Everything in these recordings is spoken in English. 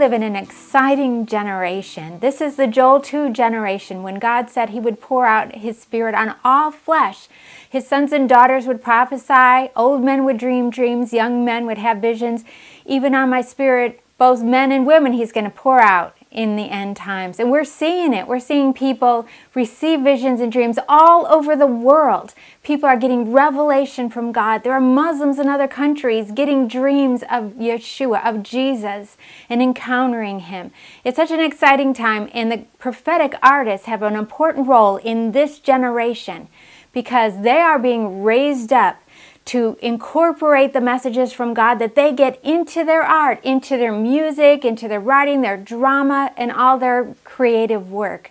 live in an exciting generation. This is the Joel 2 generation, when God said he would pour out his Spirit on all flesh. His sons and daughters would prophesy, old men would dream dreams, young men would have visions. Even on my Spirit, both men and women, he's going to pour out in the end times. And we're seeing it. We're seeing people receive visions and dreams all over the world. People are getting revelation from God. There are Muslims in other countries getting dreams of Yeshua, of Jesus, and encountering him. It's such an exciting time, and the prophetic artists have an important role in this generation because they are being raised up to incorporate the messages from God that they get into their art, into their music, into their writing, their drama, and all their creative work.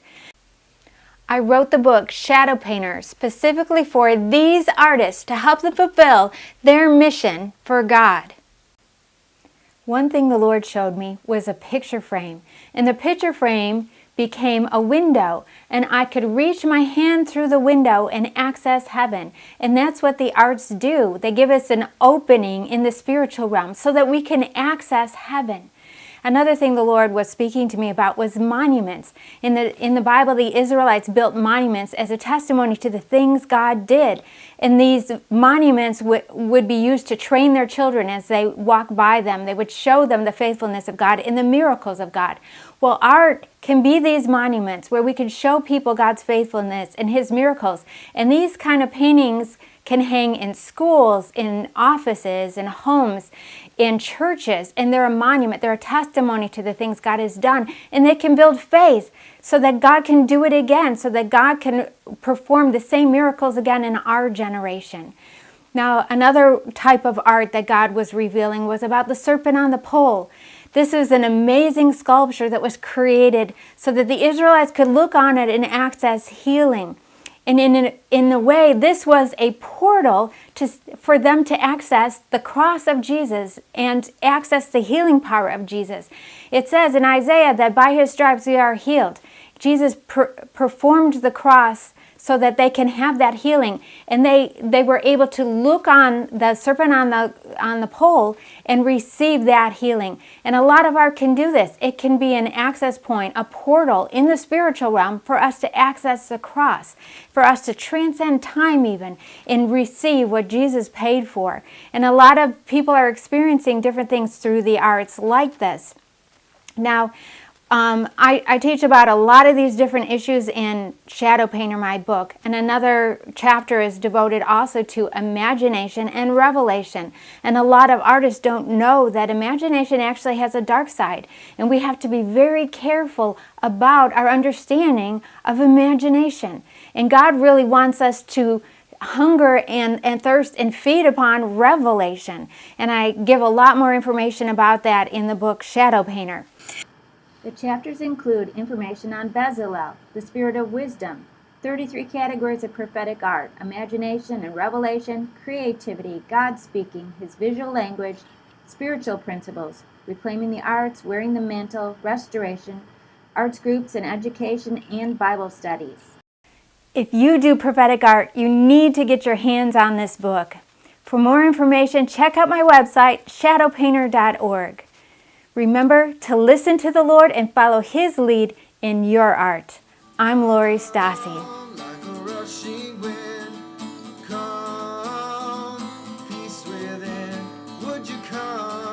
I wrote the book Shadow Painter specifically for these artists to help them fulfill their mission for God. One thing the Lord showed me was a picture frame, and the picture frame became a window, and I could reach my hand through the window and access heaven. And that's what the arts do. They give us an opening in the spiritual realm so that we can access heaven. Another thing the Lord was speaking to me about was monuments. In the Bible, the Israelites built monuments as a testimony to the things God did. And these monuments would be used to train their children as they walk by them. They would show them the faithfulness of God and the miracles of God. Well, art can be these monuments where we can show people God's faithfulness and his miracles. And these kind of paintings can hang in schools, in offices, in homes, in churches, and they're a monument. They're a testimony to the things God has done, and they can build faith so that God can do it again, so that God can perform the same miracles again in our generation. Now, another type of art that God was revealing was about the serpent on the pole. This is an amazing sculpture that was created so that the Israelites could look on it and access healing. And in a way, this was a portal for them to access the cross of Jesus and access the healing power of Jesus. It says in Isaiah that by his stripes we are healed. Jesus performed the cross so that they can have that healing. And they were able to look on the serpent on the pole and receive that healing. And a lot of art can do this. It can be an access point, a portal in the spiritual realm for us to access the cross, for us to transcend time even and receive what Jesus paid for. And a lot of people are experiencing different things through the arts like this. Now, I teach about a lot of these different issues in Shadow Painter, my book, and another chapter is devoted also to imagination and revelation. And a lot of artists don't know that imagination actually has a dark side, and we have to be very careful about our understanding of imagination. And God really wants us to hunger and thirst and feed upon revelation. And I give a lot more information about that in the book Shadow Painter. The chapters include information on Bezalel, the spirit of wisdom, 33 categories of prophetic art, imagination and revelation, creativity, God speaking, his visual language, spiritual principles, reclaiming the arts, wearing the mantle, restoration, arts groups and education, and Bible studies. If you do prophetic art, you need to get your hands on this book. For more information, check out my website, shadowpainter.org. Remember to listen to the Lord and follow his lead in your art. I'm Laurie Stasi. Like a rushing wind, come, peace within, would you come?